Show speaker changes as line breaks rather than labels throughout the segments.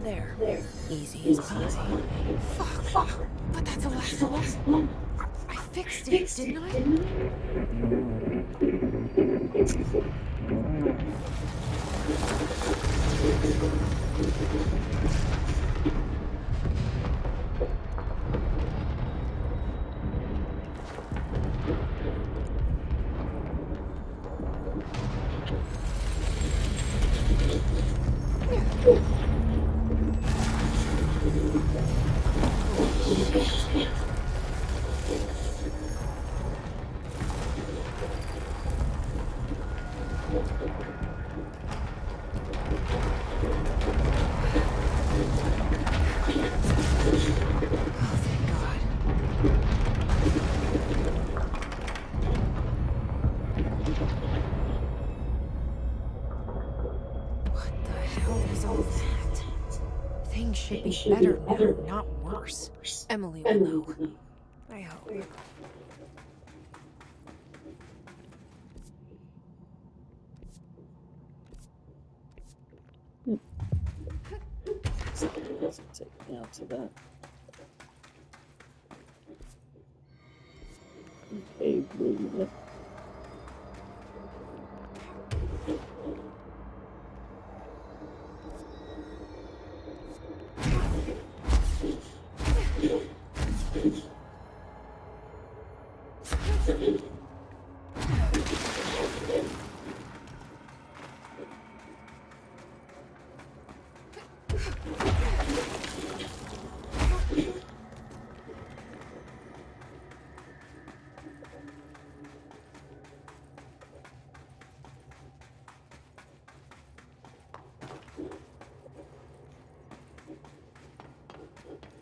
There. Easy as pie.
Fuck. But that's a last alarm. I fixed it, didn't I? Holy shit. Oh, thank God. What the hell is all that? Things should be better now, not worse. Emily will know. I hope.
Let's take me out to that. Okay, breathe it.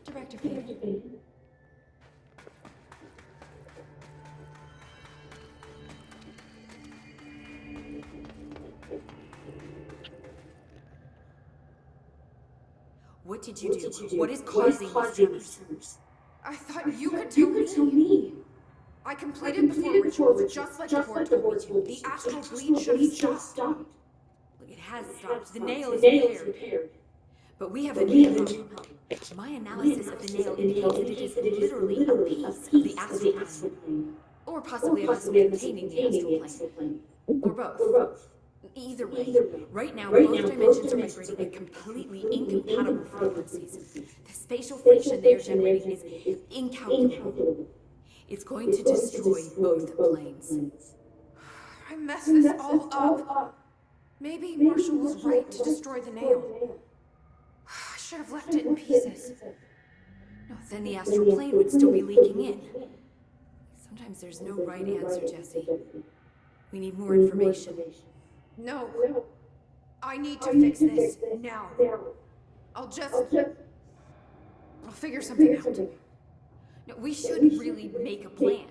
Director Payne.
What did you do? What is causing these tremors?
I thought you could tell me. I completed the 4 rituals just like the board told me to. The astral bleed should have stopped.
Look, it has stopped. The nail is repaired. But we have a new problem. My analysis of the nail indicates that it is literally a piece of the astral plane.
Or possibly a vessel containing the astral plane. Or both.
Either way, right now both dimensions are vibrating at completely incompatible frequencies. The spatial friction they are generating is incalculable. It's going to destroy both planes.
I messed this all up. Maybe Marshall was right to destroy the nail. I should have left it in pieces.
No, then the astral plane would still be leaking in. Sometimes there's no right answer, Jesse. We need more information.
No. I need to fix this now. I'll figure something out.
No, we should really make a plan.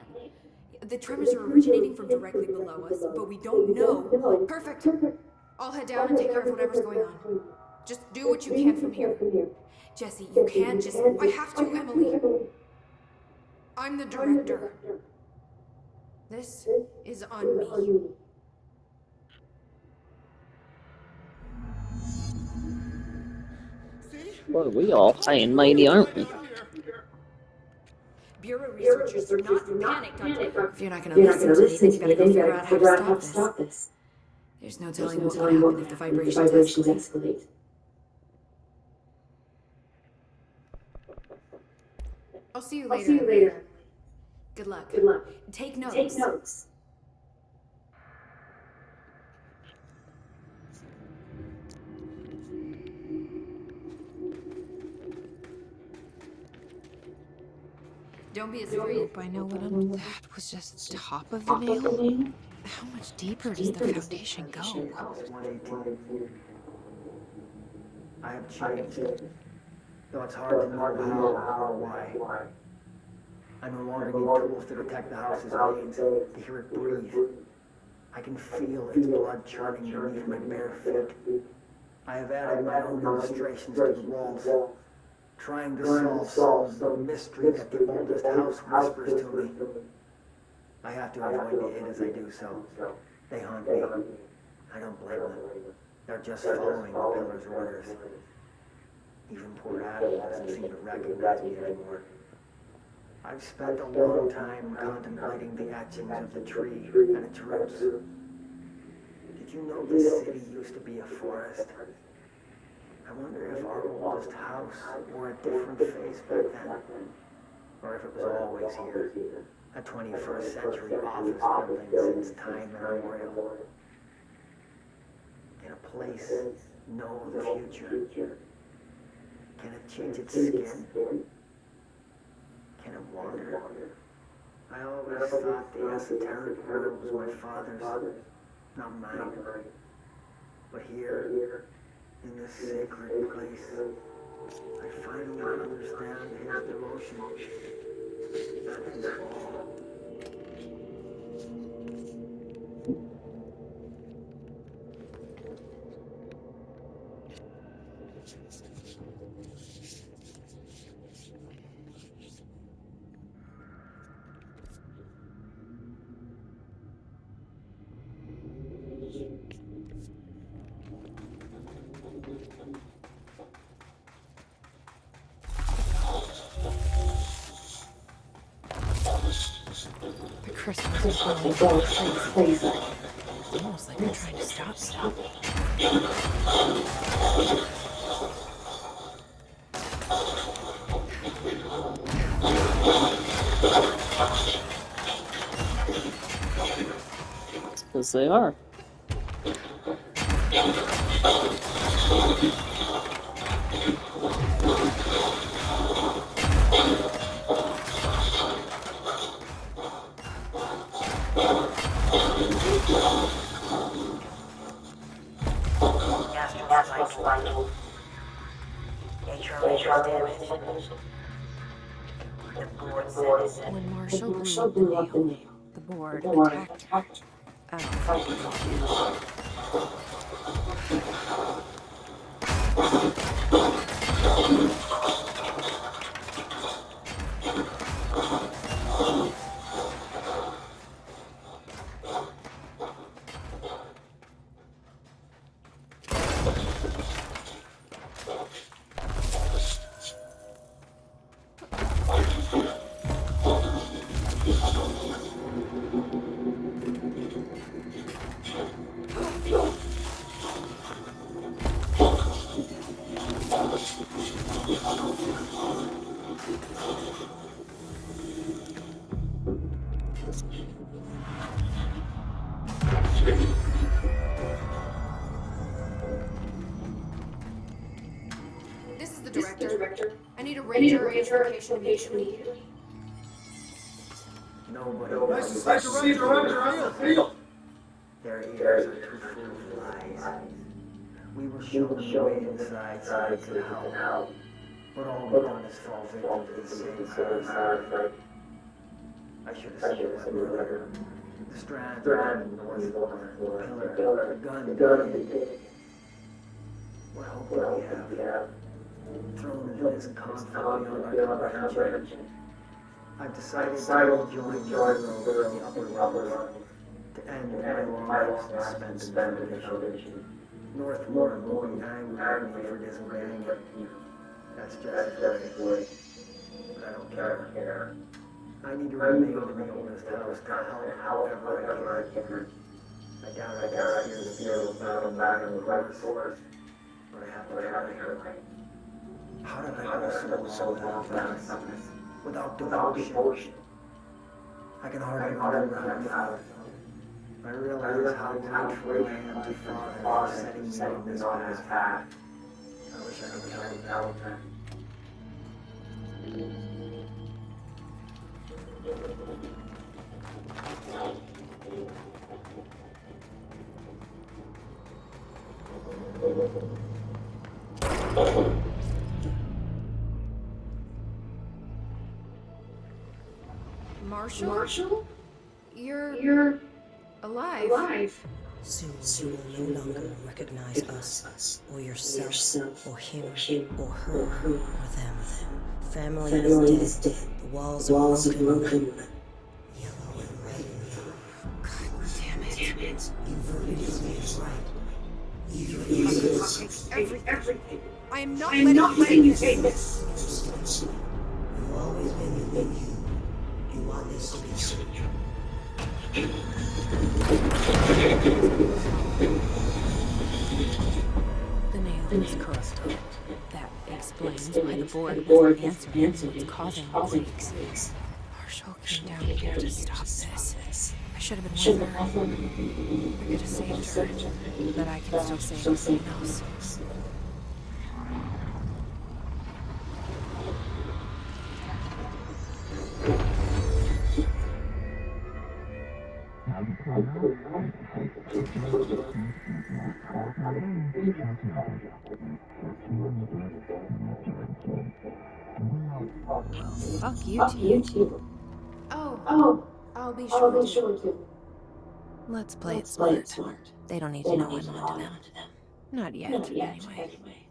The tremors are originating from directly below us, but we don't know.
Perfect. I'll head down and take care of whatever's going on. Just do what you can from here.
Jesse, you can't just...
I have to, Emily. I'm the director. This is on me.
Well, we all saying mighty, aren't we?
Bureau researchers are not panicked on... If you're not going to listen to me, then you better go figure out how to stop this. There's no telling what would happen if the vibrations escalate.
I'll see you later.
Good luck. Take notes. Don't be as worried.
Hope I know what that was just the top of the nail. How much deeper does the foundation go?
118. I have changed, though it's hard to know how or why. I no longer need tools to detect the house's veins, to hear it breathe. I can feel its blood churning beneath my bare feet. I have added my own illustrations to the walls, trying to solve the mystery that the oldest house whispers to me. I have to avoid it as I do so. They haunt me. I don't blame them. They're just following the pillar's orders. Even poor Adam doesn't seem to recognize me anymore. I've spent a long time contemplating the etchings of the tree and its roots. Did you know this city used to be a forest? I wonder if our oldest house wore a different face back then, or if it was always here, a 21st century office building since time immemorial. Can a place know the future? Can it change its skin? Can it wander? I always thought the esoteric world was my father's, not mine. But here, in this sacred place, I finally understand his devotion and his fall.
The crystals are glowing crazy. It's almost like they're trying to stop me.
Because they are.
Gastrocycle. Atrial damage. The board said
When Marshall blew up the nail, the board attacked her.
This is the director. I need a ranger identification immediately.
Nobody
Nice to see you, Ranger on the field.
Their ears are too full of lies. We were shown the way inside so we could help. But all we've done is fall victim to the same parasite. I should have seen it earlier. The strands are north, the pillar, the gun. What hope do we have? Thrown into this conflict beyond our comprehension. I've decided to join Jargo in the upper levels to end my long life spent in foundation. Northmore will be angry at me for disobeying it. That's just his way. But I don't care. I need to remain in the oldest house to help however I can. I doubt I can steer the field back in the course, but I have to try. How did I go so fast? Without devotion. I can hardly remember how I felt. I realize how grateful I am to Father for setting me on this path. I wish I could tell him that.
Marshall? You're alive.
Soon you will no longer recognize us, or yourself, or him, or her, or them. Family is dead. The walls are broken. Yellow and red.
God damn it.
Inverted is made right. Either
Everything. I am not
I am
letting
not
you
letting you
take
take
this.
this.
You've always been within you. You want this to be true.
The nail is corrupted. That explains why the board wasn't answering what's causing the quakes. Marshall came down here to stop this. I should have been with her. I could have saved her. But I can still save everyone else. Well, fuck you
Fuck you
two.
too.
Oh,
Oh,
I'll be
I'll
sure
be
to.
sure to.
Let's play it
Let's play it
smart.
smart.
They don't need
They
to
don't
know
need
I'm
to know
onto
I'm
them.
onto them.
Not yet,
Not yet,
anyway.
anyway.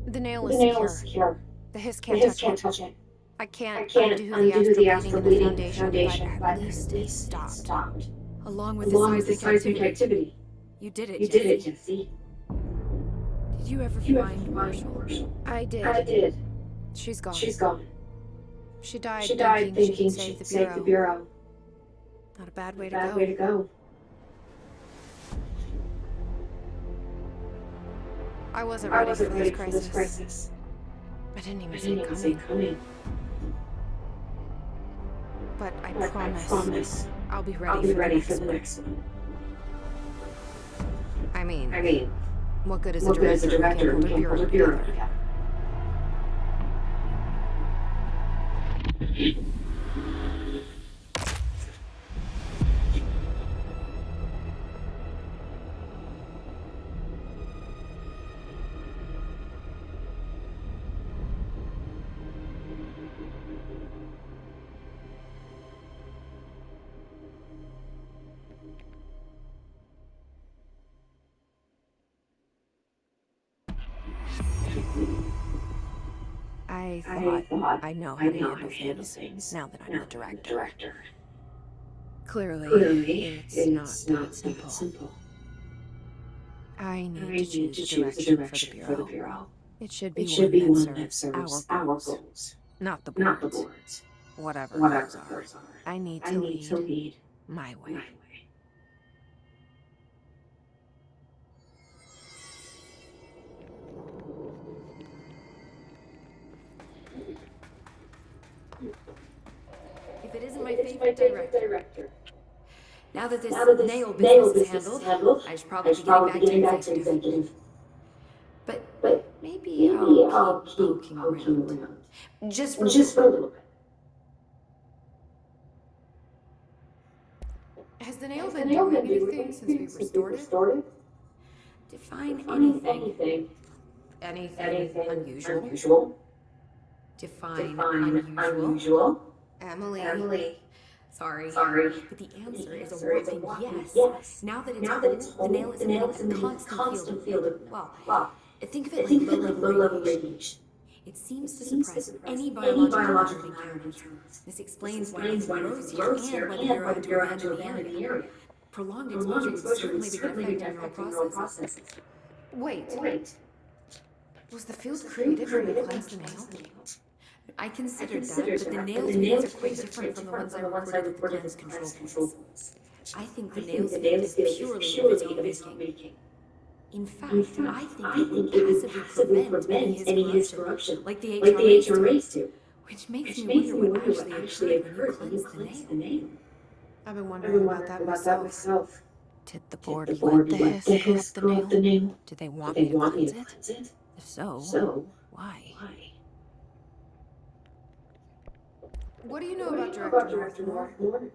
The nail
The
is
nail is
secure.
secure.
The hiss
The
can't
hiss
touch
can't
it.
touch it.
I
I
can't
can't
undo the astral bleeding in the
foundation,
foundation,
but
but at least it's stopped.
Along with
Along
the
with the
seismic
seismic
activity.
activity.
You did it,
You
Jesse.
did it, Jesse.
Did you ever
You
find Marshall?
I did.
I did.
She's gone.
She's gone.
She died
She died thinking
she'd
she'd
save
save
the
the
Bureau.
Bureau.
Not a bad way to
Bad
go.
way to go.
I wasn't
I
ready
wasn't
for
ready
this
for this
crisis.
crisis.
I didn't
I
even see
didn't
it
even see
coming.
it coming.
But I
But
promise,
I promise
I'll be ready,
I'll be
for,
ready
the
for
next
the
one.
next one.
I mean,
I mean,
what good is
what good is a director who
who
can't hold a
bureau
bureau
together?
together?
I
I
thought
thought
I know
I
how to
know
handle
how to handle
things
things.
now that I'm
Now
the
that I'm the
director.
director.
Clearly,
Clearly,
it's not that simple.
simple.
I
I
need
need
to choose
to
a
choose a
direction for the
direction for the
Bureau.
Bureau.
It should be
It should
one
be
that
one that
serves our
serves our
goals,
goals,
not the
not the
board's.
board's.
Whatever
Whatever
those are.
those are.
I need
I
to
need to
lead
lead
my
my
way.
way.
If it isn't my
It's my
favorite
favorite
director.
director.
Now that this
Now that this
nail
nail
business is
business is
handled,
handled,
I should
I
probably
should
be
probably
getting
be
back to
getting back to
executive.
executive.
But
But
maybe
maybe
I'll keep poking around.
around.
Just for a
Just
little
for a little bit.
Has the nail
Has
been
the nail
doing
been doing
anything since we restored it?
restored it?
Define
Define
anything.
anything
Anything unusual.
unusual.
Define
Define
unusual.
unusual.
Emily.
Emily.
Sorry.
Sorry.
But the answer is a
Answer is a
whopping
whopping
yes.
yes.
Now that it's
Now
whole,
that it's
the
whole,
nail is
the nail
emitting
is
a
emitting a constant field of
well, think of it like low-level radiation. It seems to suppress any biological matter it encounters. This explains why nothing grows here and why the Bureau had to abandon the area. Prolonged exposure would certainly begin affecting neural processes.
Wait,
Wait.
was the field created when we cleansed the nail?
I considered that,
Considered
but the
that,
nail's
the
readings
nail's
are quite
readings
different from the ones I
recorded
recorded
with
with the
cleanse
cleanse
control
control
points.
points. I think the
I think
nail's
the
field
nail's
is
field is
purely of
purely
its
of
own
its
making.
own making.
In fact,
In fact,
I think
I
it would
think it would
passively
passively
prevent any
prevent any
his
his
corruption,
corruption,
like the
like the
HRAs do.
HRAs do.
Which makes me wonder what actually occurred when you cleansed the nail.
I've been wondering about that myself.
Did the board let the hiss go up the nail? Do they want me to cleanse it? If so, why?
What do you know about Director Northmore?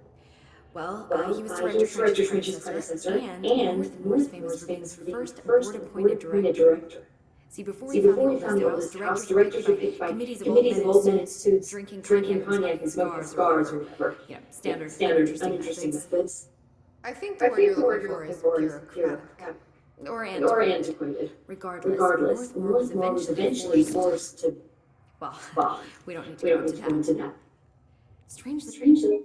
Well, he was director French's predecessor, and Northmore's famous for being the first board-appointed director. See, before he found the oldest house, directors were picked by committees of old men in suits, drinking cognac and smoking cigars or whatever. You know, standard uninteresting methods.
I think the word you're looking for is bureaucratic.
Or
Or
antiquated.
antiquated.
Regardless, Northmore was eventually forced to... Well, we don't need to go into that. Strangely,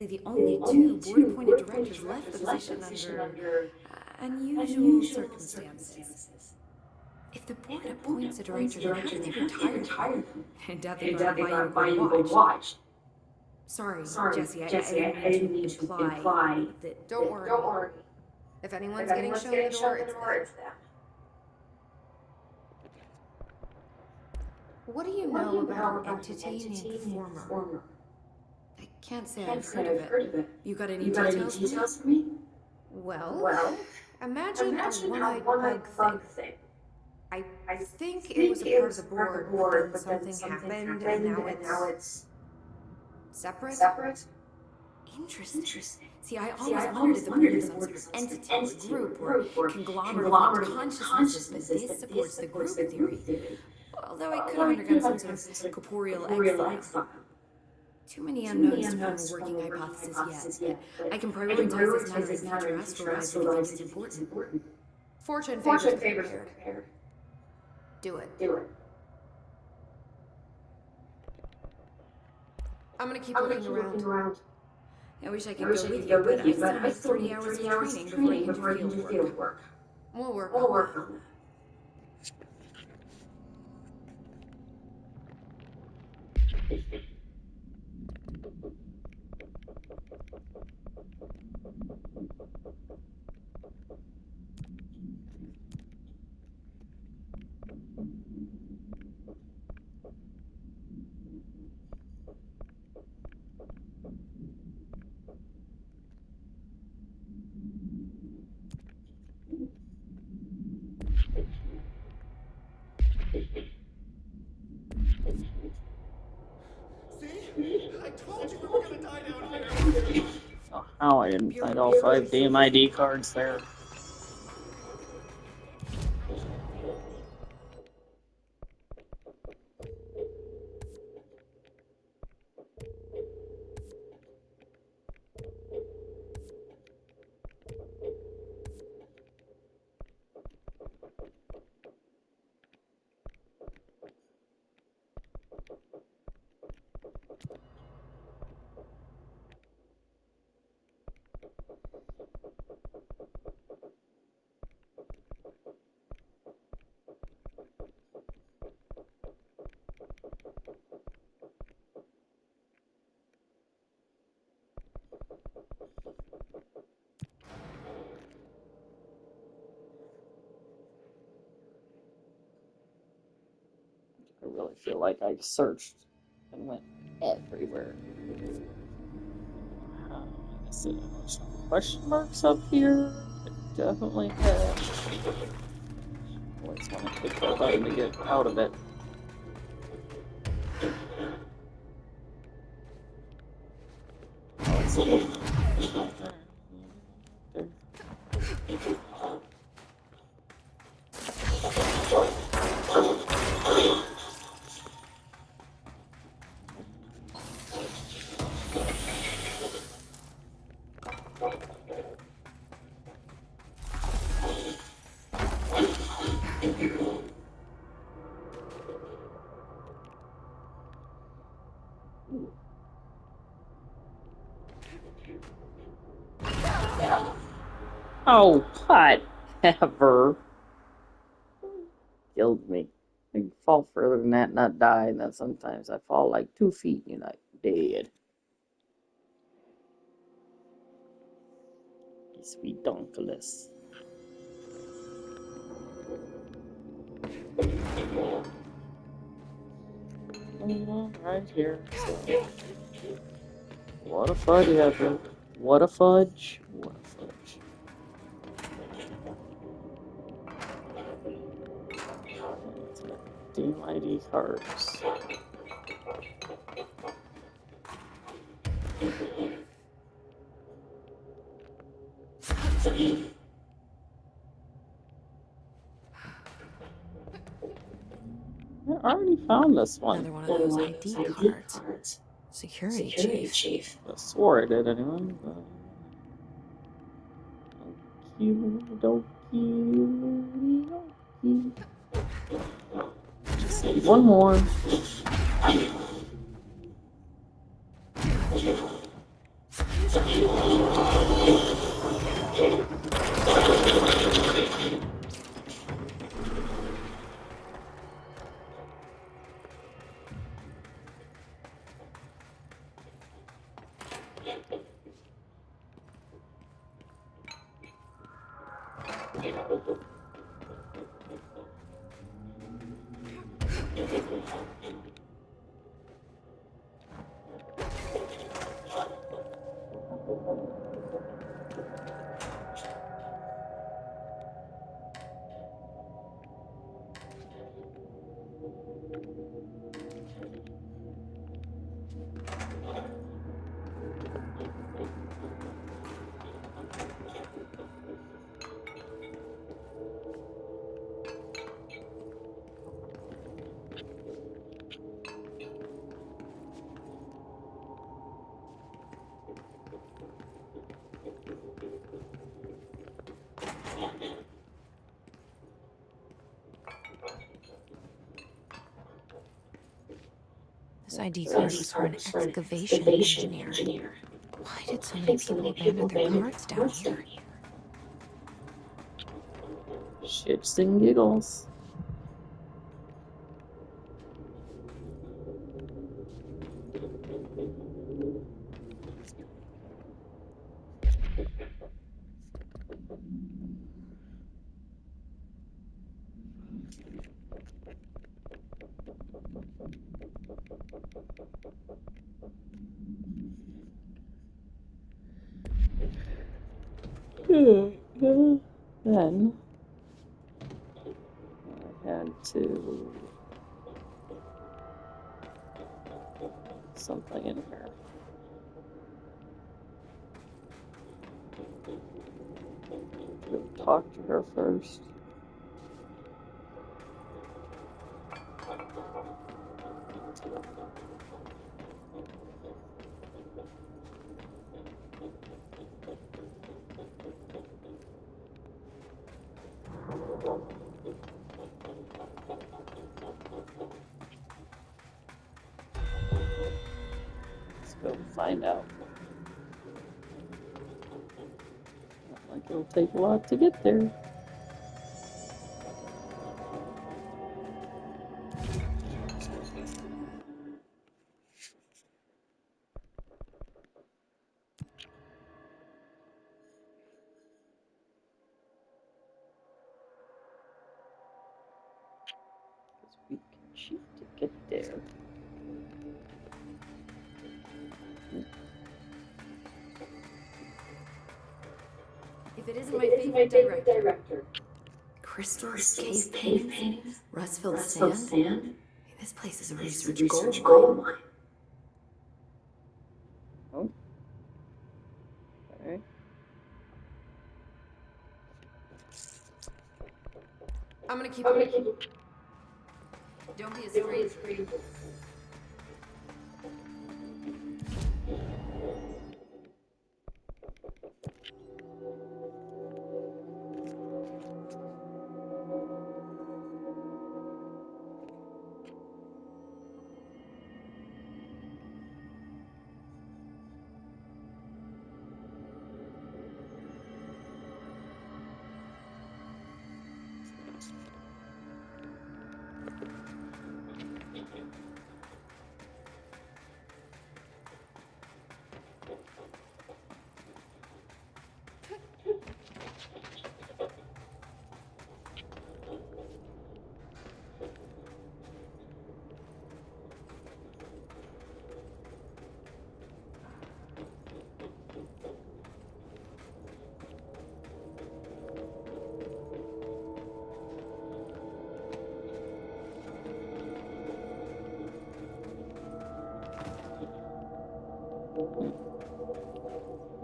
the only two board-appointed directors left the position under unusual circumstances. If the board appoints a director, then how do they retire them? I doubt they're going to buy you a watch. Sorry, Jesse, I didn't mean to imply that...
Don't worry. If anyone's getting shown the door, it's them. What do you know about an entity named Former?
I can't say I've heard of it. You got any details
for me?
Well, imagine a one-eyed bug thing. I think it was a part of the board, but then something happened, and now it's separate?
Interesting. See, I always wondered if the board is some sort of entity or group or conglomerate of consciousnesses, but this supports the group theory. Although I could have undergone some sort of corporeal exile. Too many unknowns to form a working hypothesis yet, but I can prioritize this matter in future astral lives if it's important.
Fortune favors the prepared. Do it. I'm gonna keep looking around.
I wish I could go with you, but I still need 30 hours of training before I can do field work.
We'll work on that.
Oh, how I didn't find all 5 damn ID cards there. I really feel like I searched and went everywhere. I guess it was some question marks up here. I definitely have. Always want to click that button to get out of it. Oh, it's there. Oh, whatever. Killed me. I can fall further than that and not die, and then sometimes I fall like 2 feet and I'm dead. Sweet donkeyless. right here. So. What a fudge happened. What a fudge. What a fudge. Team ID cards. I already found this one.
Another one of those ID cards. Security chief.
I swore I did anyway. But... Okie dokie. Just need one more.
This ID card was for an excavation engineer. Why did so many people abandon their cards down here?
Shits and giggles. Then I had to something in here. Talk to her first. Let's go find out. Not like it'll take a lot to get there. We can cheat to get there.
If it isn't my favorite director. Crystals, cave paintings, rust-filled sand. This place is a research gold mine.
Oh. Okay.
I'm gonna keep.
Don't be afraid.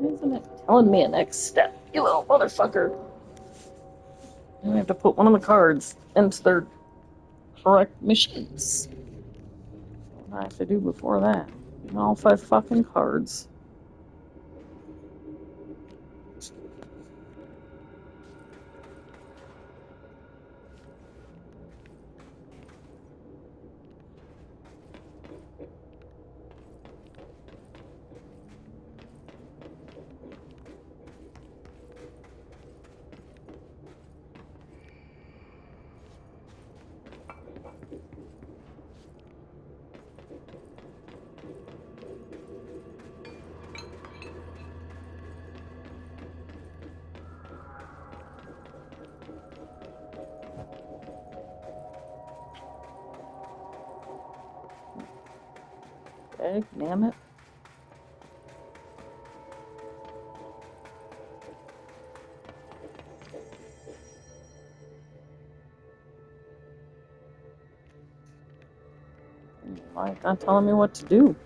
Isn't it telling me a next step? You little motherfucker. I have to put one of the cards into their correct machines. What do I have to do before that? Get all 5 fucking cards. Okay, damn it. Why not telling me what to do?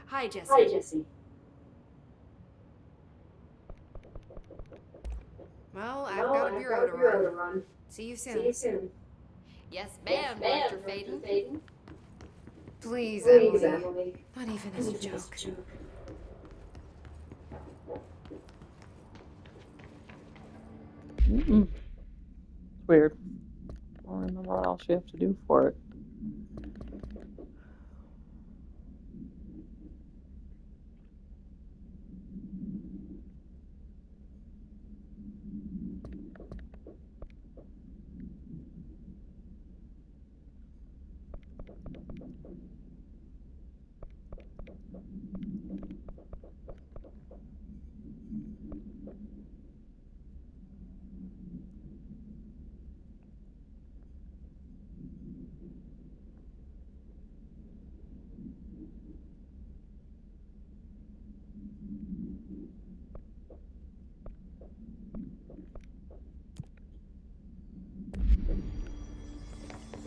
Hi, Jesse.
Hi, Jesse.
Well, I've
Well,
got a
I've
bureau
got
to
a bureau to
run.
run.
See you
See
soon.
you soon.
Yes,
Yes,
ma'am,
ma'am,
Dr.
Dr.
Faden.
Faden.
Please,
Please,
Emily.
Emily.
Not even as a joke.
Mm-mm. It's weird. I don't remember what else you have to do for it.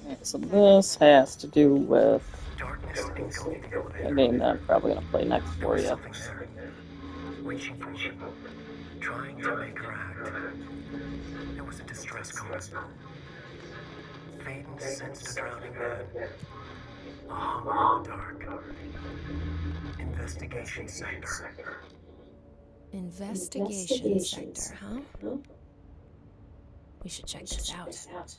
Okay, so this has to do with a game that I'm probably going to play next for you.
Reaching for her, trying to make her act. It was a distress call. Faden sensed a drowning man, a hunger in the dark. Investigation sector.
Investigation sector, huh? We should check this out.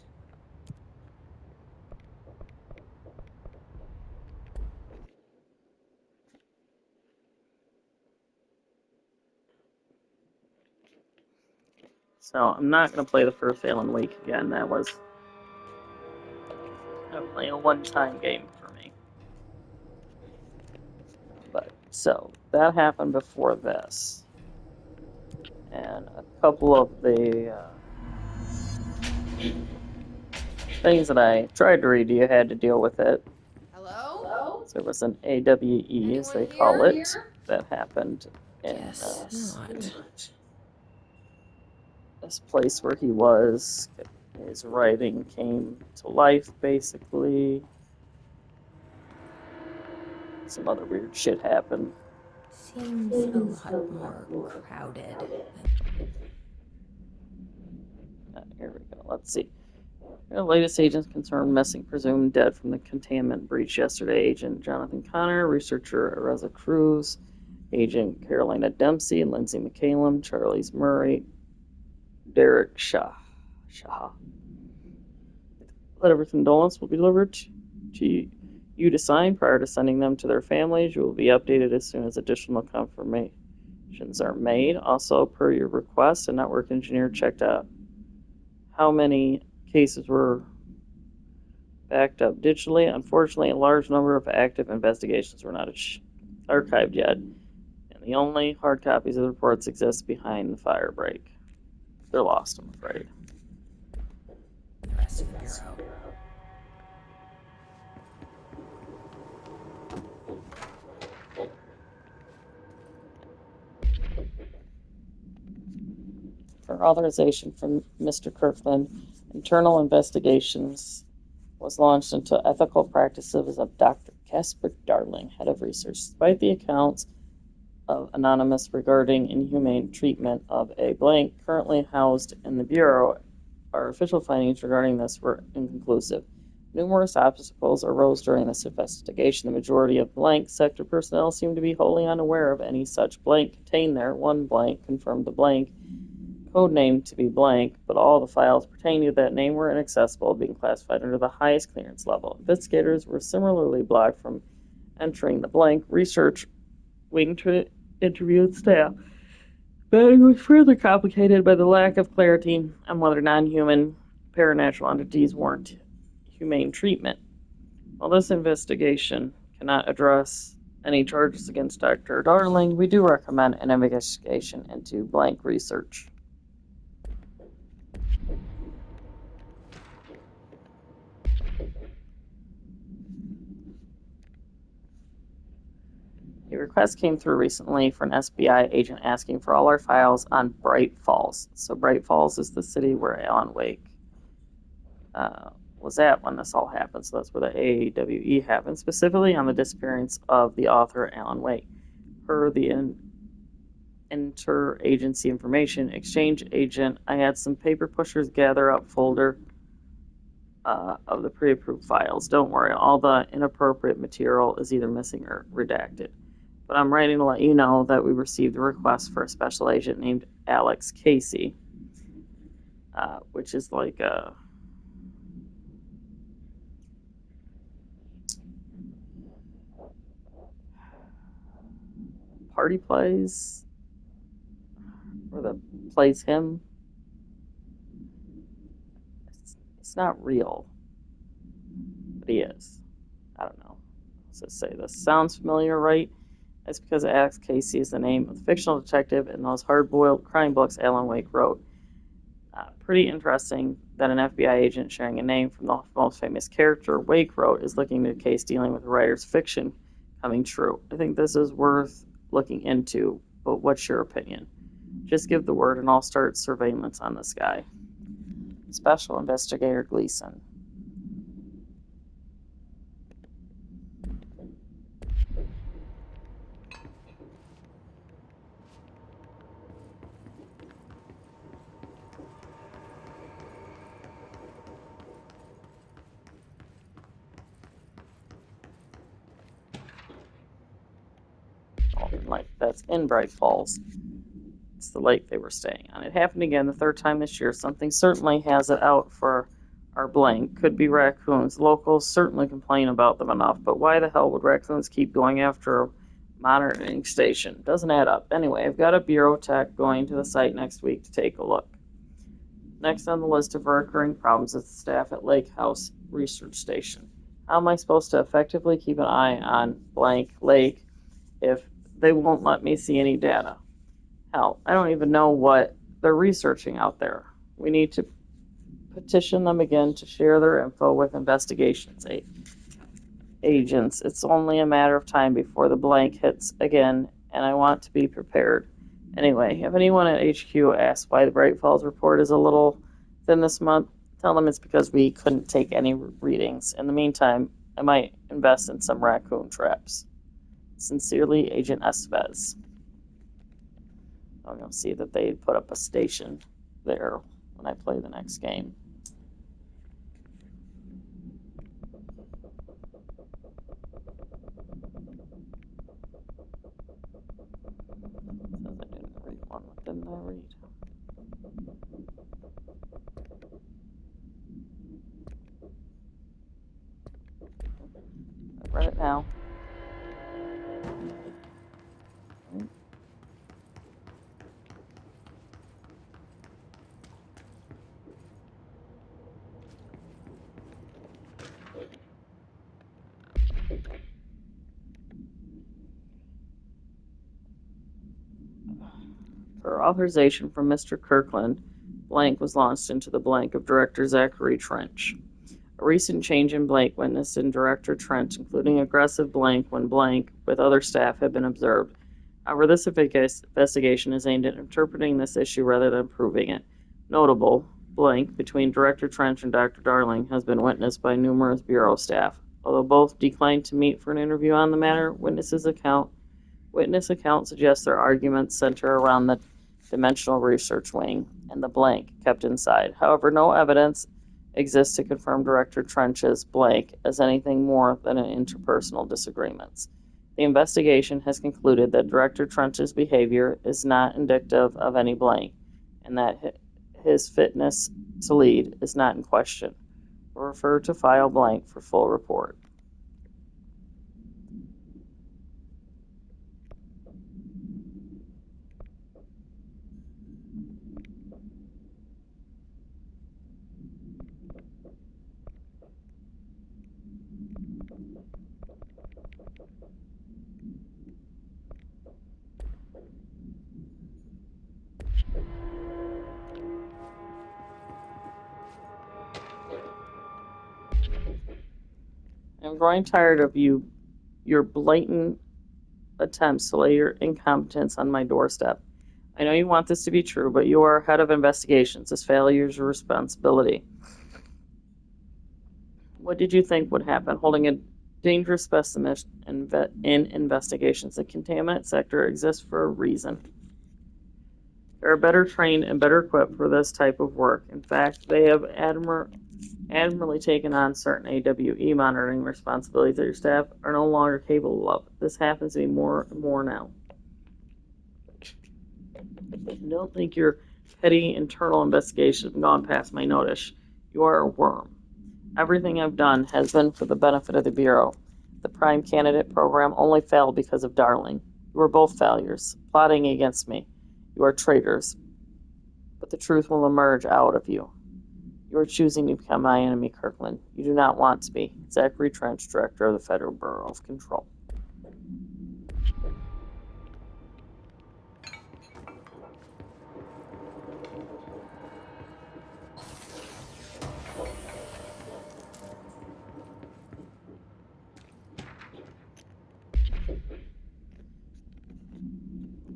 So I'm not going to play the first Alan Wake again. That was definitely a one-time game for me. But so that happened before this, and a couple of the things that I tried to read, you had to deal with it.
Hello?
So there was an AWE, as they call it, that happened in
Guess not.
this place where he was. His writing came to life, basically. Some other weird shit happened.
Seems a lot more crowded
Here we go. Let's see. The latest agents confirmed missing, presumed dead from the containment breach yesterday. Agent Jonathan Connor, researcher Reza Cruz, Agent Carolina Dempsey, Lindsay McCallum, Charles Murray, Derek Shah. Letter of condolence will be delivered to you to sign prior to sending them to their families. You will be updated as soon as additional confirmations are made. Also, per your request, a network engineer checked out how many cases were backed up digitally. Unfortunately, a large number of active investigations were not archived yet, and the only hard copies of the reports exist behind the fire break. They're lost, I'm afraid.
The rest of the Bureau.
For authorization from Mr. Kirkland, internal investigations was launched into ethical practices of Dr. Casper Darling, head of research. Despite the accounts of Anonymous regarding inhumane treatment of a blank currently housed in the Bureau, our official findings regarding this were inconclusive. Numerous obstacles arose during this investigation. The majority of blank sector personnel seemed to be wholly unaware of any such blank contained there. One blank confirmed the blank codenamed to be blank, but all the files pertaining to that name were inaccessible, being classified under the highest clearance level. Investigators were similarly blocked from entering the blank research wing to interview staff. But it was further complicated by the lack of clarity on whether non-human paranatural entities warrant humane treatment. While this investigation cannot address any charges against Dr. Darling, we do recommend an investigation into blank research. A request came through recently for an SBI agent asking for all our files on Bright Falls. So Bright Falls is the city where Alan Wake was at when this all happened. So that's where the AAWE happened, specifically on the disappearance of the author Alan Wake. Per the interagency information exchange agent, I had some paper pushers gather up folder of the pre-approved files. Don't worry, all the inappropriate material is either missing or redacted. But I'm writing to let you know that we received a request for a special agent named Alex Casey, which is like a party plays, or the plays him. It's not real, but he is. I don't know. Let's just say this sounds familiar, right? That's because Alex Casey is the name of the fictional detective in those hard-boiled crime books Alan Wake wrote. Pretty interesting that an FBI agent sharing a name from the most famous character Wake wrote is looking into a case dealing with a writer's fiction coming true. I think this is worth looking into, but what's your opinion? Just give the word and I'll start surveillance on this guy. Special Investigator Gleason. Lake. That's in Bright Falls. It's the lake they were staying on. It happened again the third time this year. Something certainly has it out for our blank. Could be raccoons. Locals certainly complain about them enough, but why the hell would raccoons keep going after a monitoring station? Doesn't add up. Anyway, I've got a bureau tech going to the site next week to take a look. Next on the list of recurring problems is the staff at Lake House Research Station. How am I supposed to effectively keep an eye on blank lake if they won't let me see any data? Hell, I don't even know what they're researching out there. We need to petition them again to share their info with investigations agents. It's only a matter of time before the blank hits again, and I want to be prepared. Anyway, if anyone at HQ asks why the Bright Falls report is a little thin this month, tell them it's because we couldn't take any readings. In the meantime, I might invest in some raccoon traps. Sincerely, Agent Estevez. I'm going to see that they put up a station there when I play the next game. Says I didn't read one. What didn't I read? I've read it now. For authorization from Mr. Kirkland, blank was launched into the blank of Director Zachary Trench. A recent change in blank witnessed in Director Trench, including aggressive blank when blank with other staff, had been observed. However, this investigation is aimed at interpreting this issue rather than proving it. Notable blank between Director Trench and Dr. Darling has been witnessed by numerous Bureau staff. Although both declined to meet for an interview on the matter, witness account suggests their arguments center around the dimensional research wing and the blank kept inside. However, no evidence exists to confirm Director Trench's blank as anything more than an interpersonal disagreements. The investigation has concluded that Director Trench's behavior is not indicative of any blank, and that his fitness to lead is not in question. Refer to file blank for full report. I'm growing tired of your blatant attempts to lay your incompetence on my doorstep. I know you want this to be true, but you are head of investigations. This failure is your responsibility. What did you think would happen? Holding a dangerous specimen in investigations. The contaminant sector exists for a reason. They are better trained and better equipped for this type of work. In fact, they have admirably taken on certain AWE monitoring responsibilities that your staff are no longer capable of. This happens to be more and more now. I don't think your petty internal investigations have gone past my notice. You are a worm. Everything I've done has been for the benefit of the Bureau. The prime candidate program only failed because of Darling. You are both failures, plotting against me. You are traitors. But the truth will emerge out of you. You are choosing to become my enemy, Kirkland. You do not want to be. Zachary Trench, Director of the Federal Bureau of Control.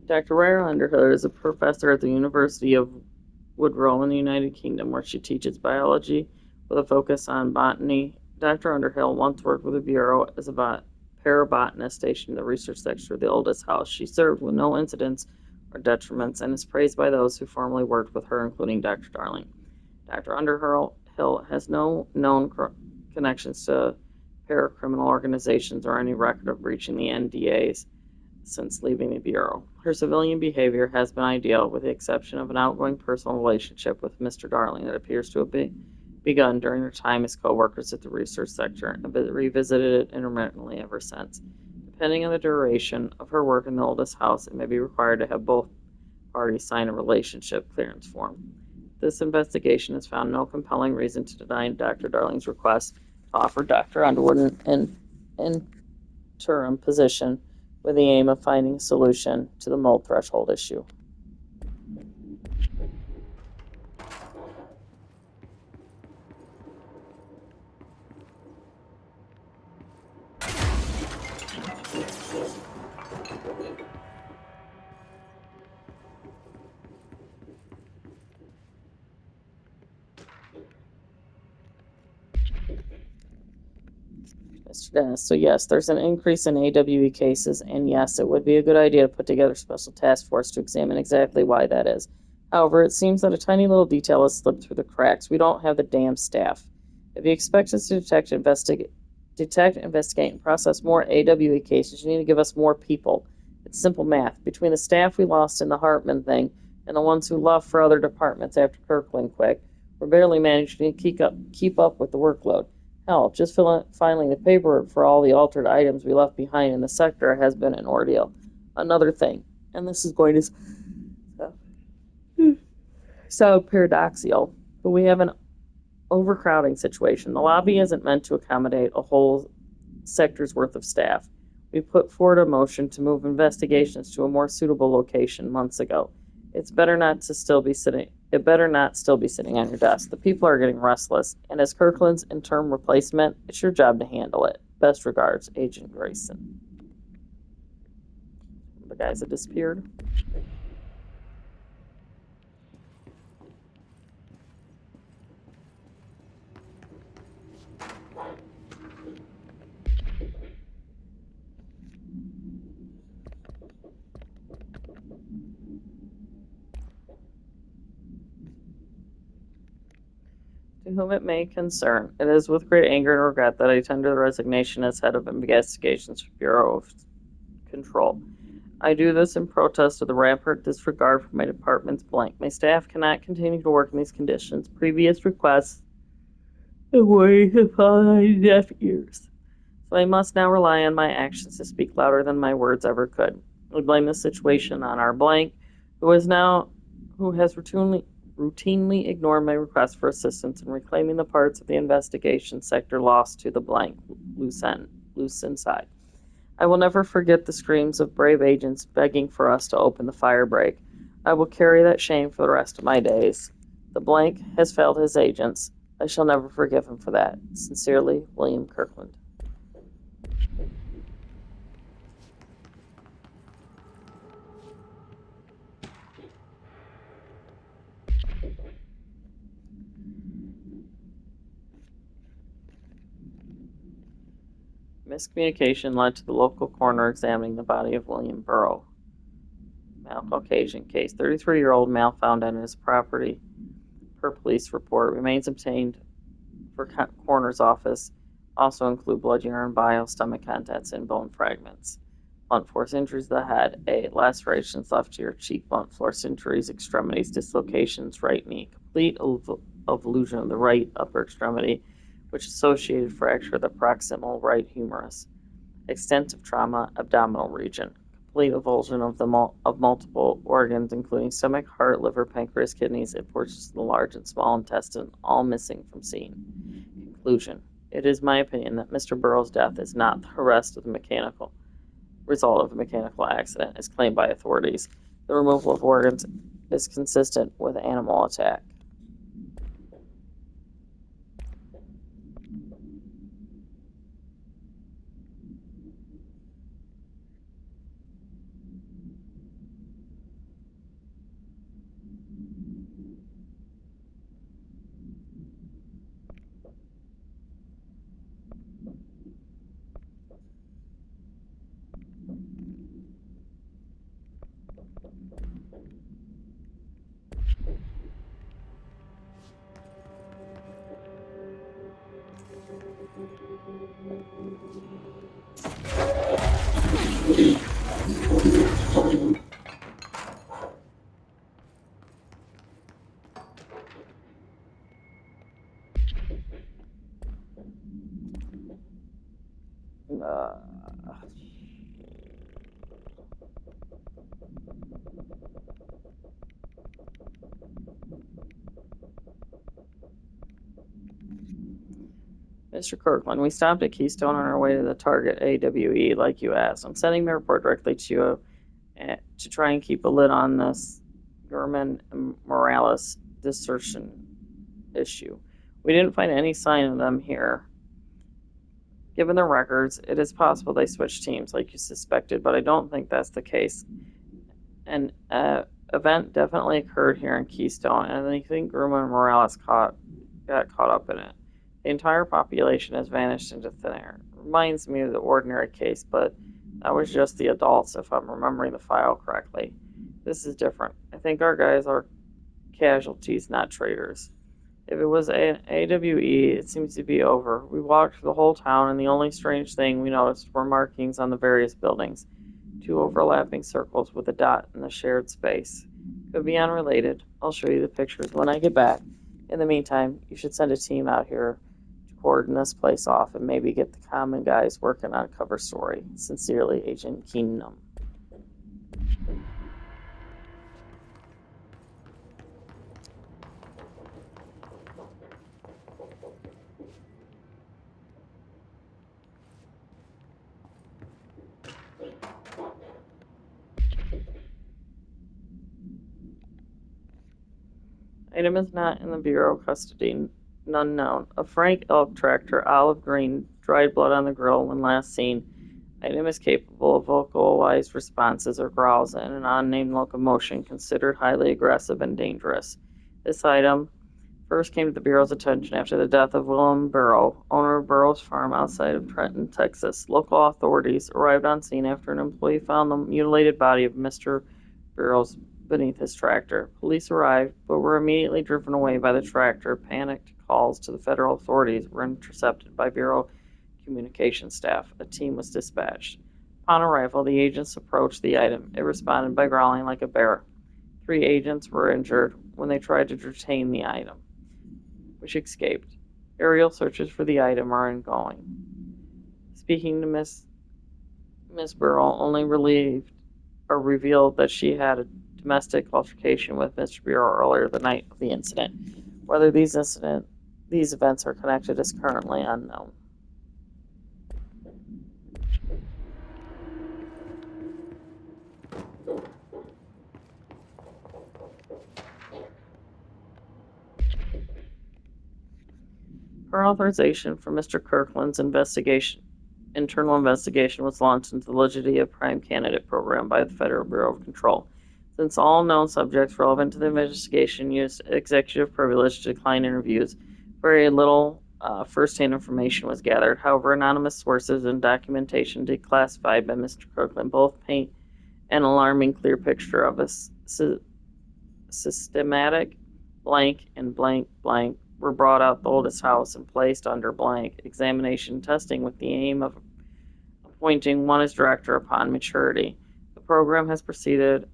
Dr. Rara Underhill is a professor at the University of Woodrow in the United Kingdom, where she teaches biology with a focus on botany. Dr. Underhill once worked with the Bureau as a parabotanist stationed in the research sector of the oldest house. She served with no incidents or detriments and is praised by those who formerly worked with her, including Dr. Darling. Dr. Underhill has no known connections to paracriminal organizations or any record of breaching the NDAs since leaving the Bureau. Her civilian behavior has been ideal, with the exception of an outgoing personal relationship with Mr. Darling that appears to have begun during her time as co-workers at the research sector and revisited it intermittently ever since. Depending on the duration of her work in the oldest house, it may be required to have both parties sign a relationship clearance form. This investigation has found no compelling reason to deny Dr. Darling's request to offer Dr. Underwood an interim position with the aim of finding a solution to the mold threshold issue. Mr. Dennis, so yes, there's an increase in AWE cases, and yes, it would be a good idea to put together a special task force to examine exactly why that is. However, it seems that a tiny little detail has slipped through the cracks. We don't have the damn staff. If you expect us to detect, investigate, and process more AWE cases, you need to give us more people. It's simple math. Between the staff we lost in the Hartman thing and the ones who left for other departments after Kirkland quit, we're barely managing to keep up with the workload. Hell, just filing the paperwork for all the altered items we left behind in the sector has been an ordeal. Another thing, and this is going to sound paradoxical, but we have an overcrowding situation. The lobby isn't meant to accommodate a whole sector's worth of staff. We put forward a motion to move investigations to a more suitable location months ago. It better not still be sitting on your desk. The people are getting restless, and as Kirkland's interim replacement, it's your job to handle it. Best regards, Agent Grayson. The guys that disappeared. To whom it may concern, it is with great anger and regret that I tender the resignation as head of Investigations Bureau of Control. I do this in protest of the rampant disregard for my department's blank. My staff cannot continue to work in these conditions. Previous requests and worries have fallen on deaf ears. So I must now rely on my actions to speak louder than my words ever could. We blame the situation on our blank, who has routinely ignored my request for assistance in reclaiming the parts of the investigation sector lost to the blank loose inside. I will never forget the screams of brave agents begging for us to open the fire break. I will carry that shame for the rest of my days. The blank has failed his agents. I shall never forgive him for that. Sincerely, William Kirkland. Miscommunication led to the local coroner examining the body of William Burrow. Male Caucasian case. 33-year-old male found on his property per police report. Remains obtained for coroner's office also include blood, urine, bile, stomach contents, and bone fragments. Blunt force injuries to the head. A. Lacerations left ear, cheek, blunt force injuries, extremities, dislocations, right knee. Complete avulsion of the right upper extremity, which associated fracture of the proximal right humerus. Extensive trauma, abdominal region. Complete avulsion of multiple organs, including stomach, heart, liver, pancreas, kidneys, and portions of the large and small intestine, all missing from scene. Conclusion. It is my opinion that Mr. Burrow's death is not the result of a mechanical accident, as claimed by authorities. The removal of organs is consistent with animal attack. Mr. Kirkland, we stopped at Keystone on our way to the target AWE, like you asked. I'm sending the report directly to you to try and keep a lid on this German Morales desertion issue. We didn't find any sign of them here. Given the records, it is possible they switched teams like you suspected, but I don't think that's the case. An event definitely occurred here in Keystone, and I think German Morales got caught up in it. The entire population has vanished into thin air. Reminds me of the ordinary case, but that was just the adults, if I'm remembering the file correctly. This is different. I think our guys are casualties, not traitors. If it was an AWE, it seems to be over. We walked through the whole town, and the only strange thing we noticed were markings on the various buildings. 2 overlapping circles with a dot in the shared space. Could be unrelated. I'll show you the pictures when I get back. In the meantime, you should send a team out here to cordon this place off and maybe get the common guys working on a cover story. Sincerely, Agent Keenum. Item is not in the Bureau custody. None known. A Frank elk tractor, olive green, dried blood on the grill when last seen. Item is capable of vocalized responses or growls and an unnamed locomotion considered highly aggressive and dangerous. This item first came to the Bureau's attention after the death of Willem Burrow, owner of Burrow's Farm outside of Trenton, Texas. Local authorities arrived on scene after an employee found the mutilated body of Mr. Burrows beneath his tractor. Police arrived, but were immediately driven away by the tractor. Panicked calls to the federal authorities were intercepted by Bureau communication staff. A team was dispatched. Upon arrival, the agents approached the item. It responded by growling like a bear. 3 agents were injured when they tried to detain the item, which escaped. Aerial searches for the item are ongoing. Speaking to Miss Burrell only revealed that she had a domestic altercation with Mr. Bureau earlier the night of the incident. Whether these events are connected is currently unknown. Her authorization for Mr. Kirkland's internal investigation was launched into the validity of Prime Candidate program by the Federal Bureau of Control. Since all known subjects relevant to the investigation used executive privilege to decline interviews, very little first-hand information was gathered. However, anonymous sources and documentation declassified by Mr. Kirkland both paint an alarming clear picture of a systematic blank and blank blank were brought out the oldest house and placed under blank examination testing with the aim of appointing one as director upon maturity. The program has produced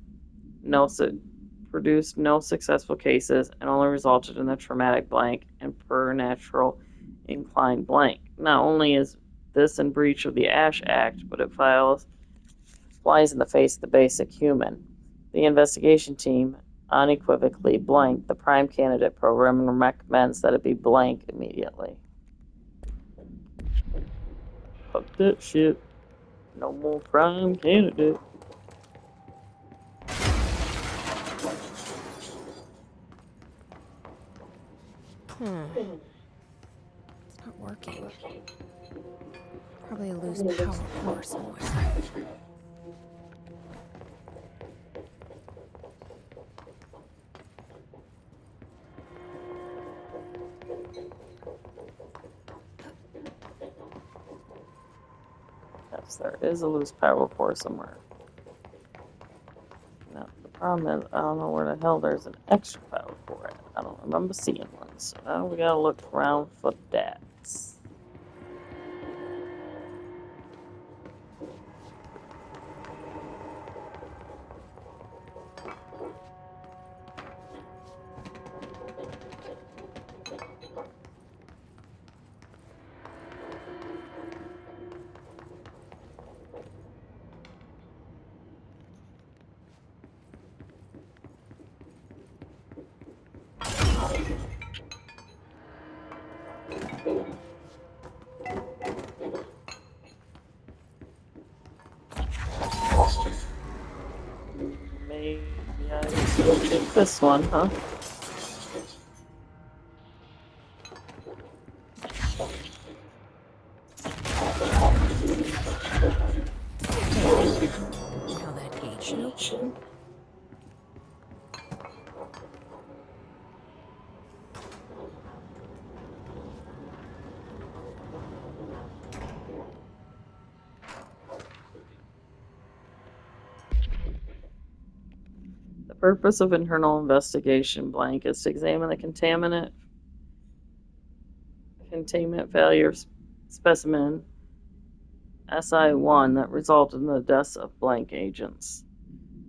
no successful cases and only resulted in the traumatic blank and preternatural inclined blank. Not only is this in breach of the Ashe Act, but it flies in the face of the basic human. The investigation team unequivocally blank the Prime Candidate program and recommends that it be blank immediately. Fuck that shit. No more Prime Candidate.
It's not working. Probably a loose power core somewhere.
Yes, there is a loose power core somewhere. Now, the problem is, I don't know where the hell there's an extra power core at. I don't remember seeing one, so now we gotta look around for that. Maybe I will take this one, huh?
Now that gate should open.
The purpose of internal investigation blank is to examine the containment failure specimen SI1 that resulted in the deaths of blank agents.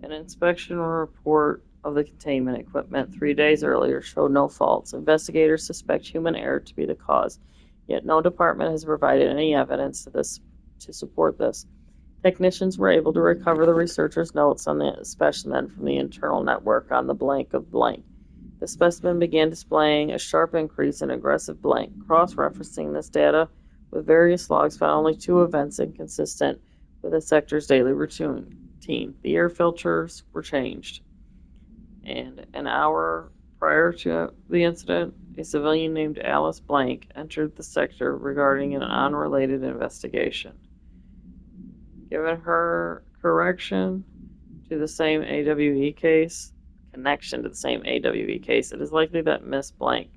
An inspection report of the containment equipment 3 days earlier showed no faults. Investigators suspect human error to be the cause, yet no department has provided any evidence to support this. Technicians were able to recover the researchers' notes on the specimen from the internal network on the blank of blank. The specimen began displaying a sharp increase in aggressive blank. Cross-referencing this data with various logs found only 2 events inconsistent with the sector's daily routine. The air filters were changed, and an hour Prior to the incident, a civilian named Alice Blank entered the sector regarding an unrelated investigation. Given her connection to the same AWE case, it is likely that Miss Blank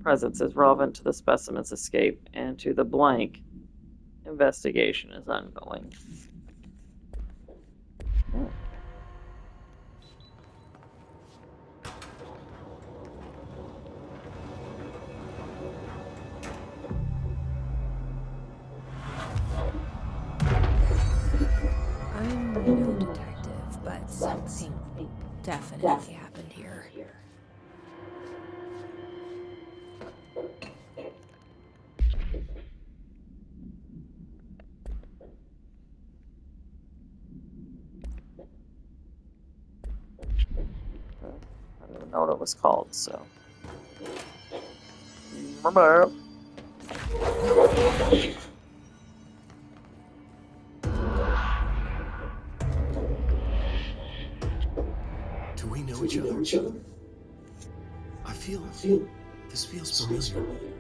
presence is relevant to the specimen's escape and to the Blank investigation is ongoing.
I'm no detective, but something definitely happened here.
I don't even know what it was called, so. Remember.
Do we know each other? I feel this feels familiar.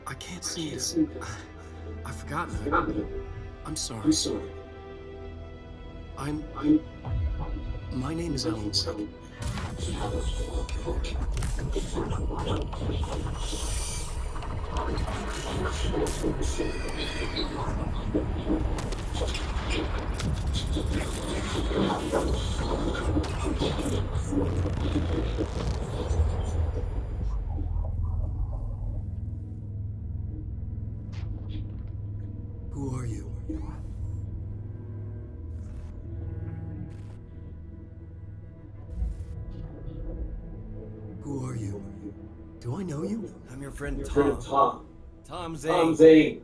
I can't seem to. I've forgotten it. I'm sorry. My name is Alan Wake. Who are you? Who are you? Do I know you?
I'm your friend Tom. Tom Zane.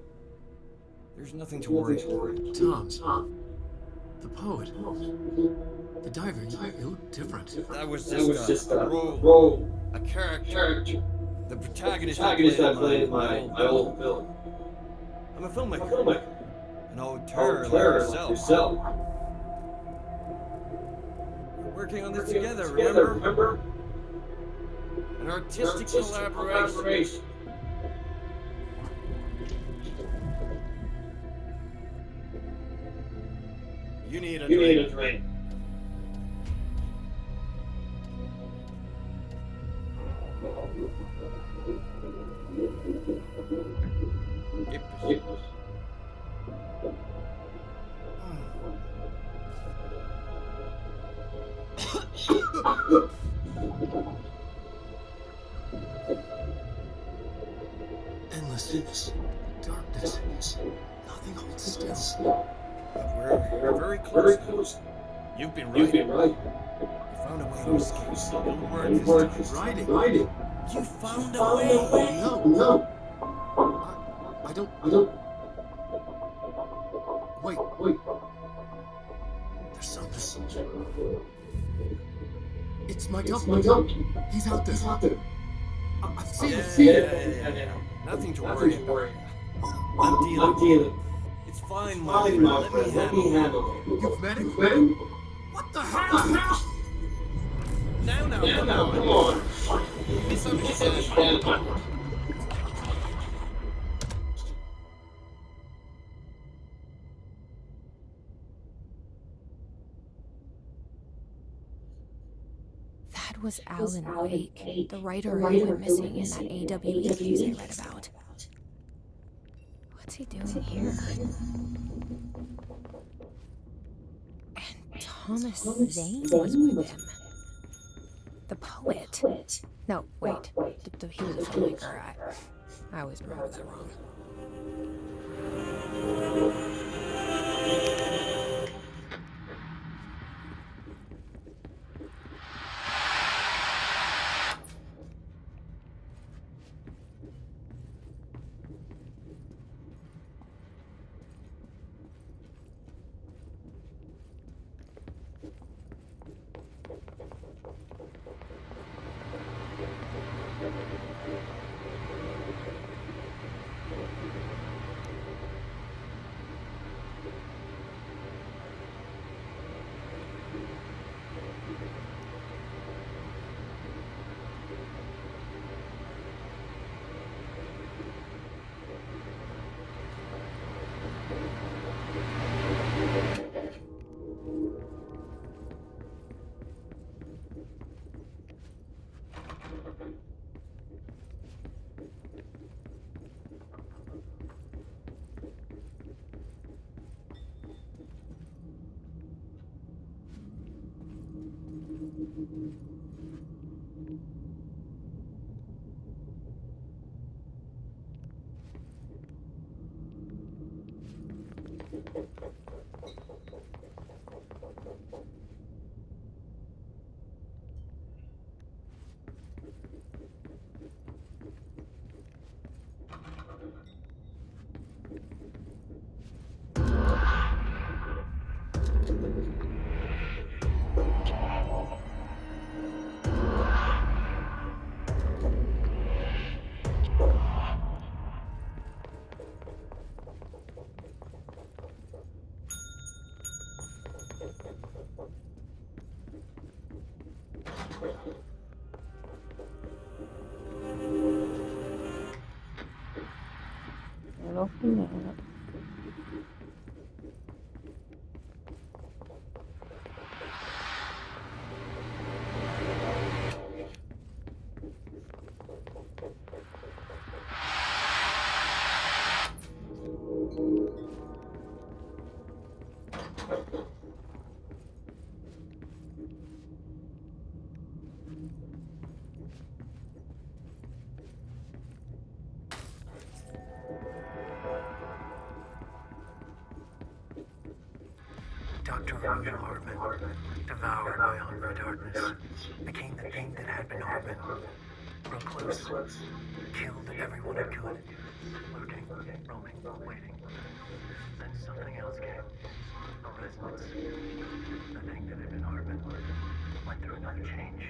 There's nothing to worry about.
Tom. The poet. The diver. You look different.
That was just a role. A character. The protagonist I played in my old film. I'm a filmmaker. An auteur like yourself. We're working on this together, remember? An artistic collaboration. You need a drink.
Endless darkness. Nothing holds still.
We're very close. You've been right. You found a way to escape. It'll work this time.
Writing.
You found a way.
No. I don't. Wait. There's something. It's my double. He's out there. I've seen him.
Yeah. Nothing to worry about. I'm dealing. It's fine, my friend. Let me handle it.
You've met him? What the hell?
Now, come on. Misunderstand.
That was Alan Wake, the writer who went missing in that AWE case I read about. What's he doing here? And Thomas Zane was with him. The poet. No, wait. He was a filmmaker. I always remember that wrong.
Can't open that.
Dr. Rogan Hartman, devoured by hungry darkness, became the thing that had been Hartman. Recluse, killed everyone who could, lurking, roaming, waiting. Then something else came, a resonance. The thing that had been Hartman went through another change.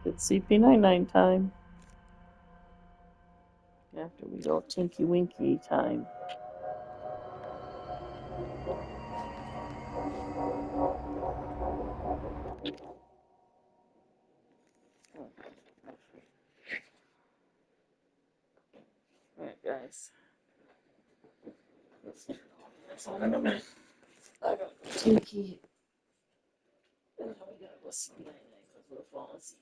It's CP99 time. After we go Tinky Winky time. Alright, guys. That's all in a minute. I got Tinky. And now we gotta go CP99 because we're falling asleep.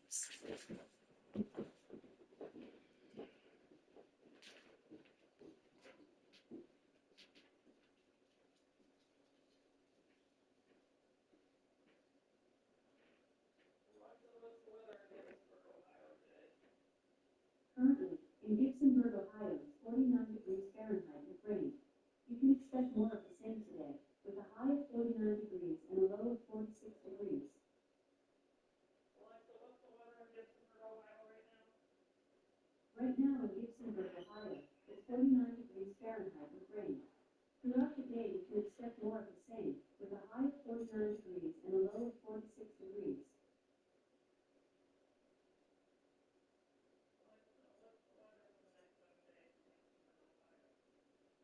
Currently, in Gibsonburg, Ohio, 49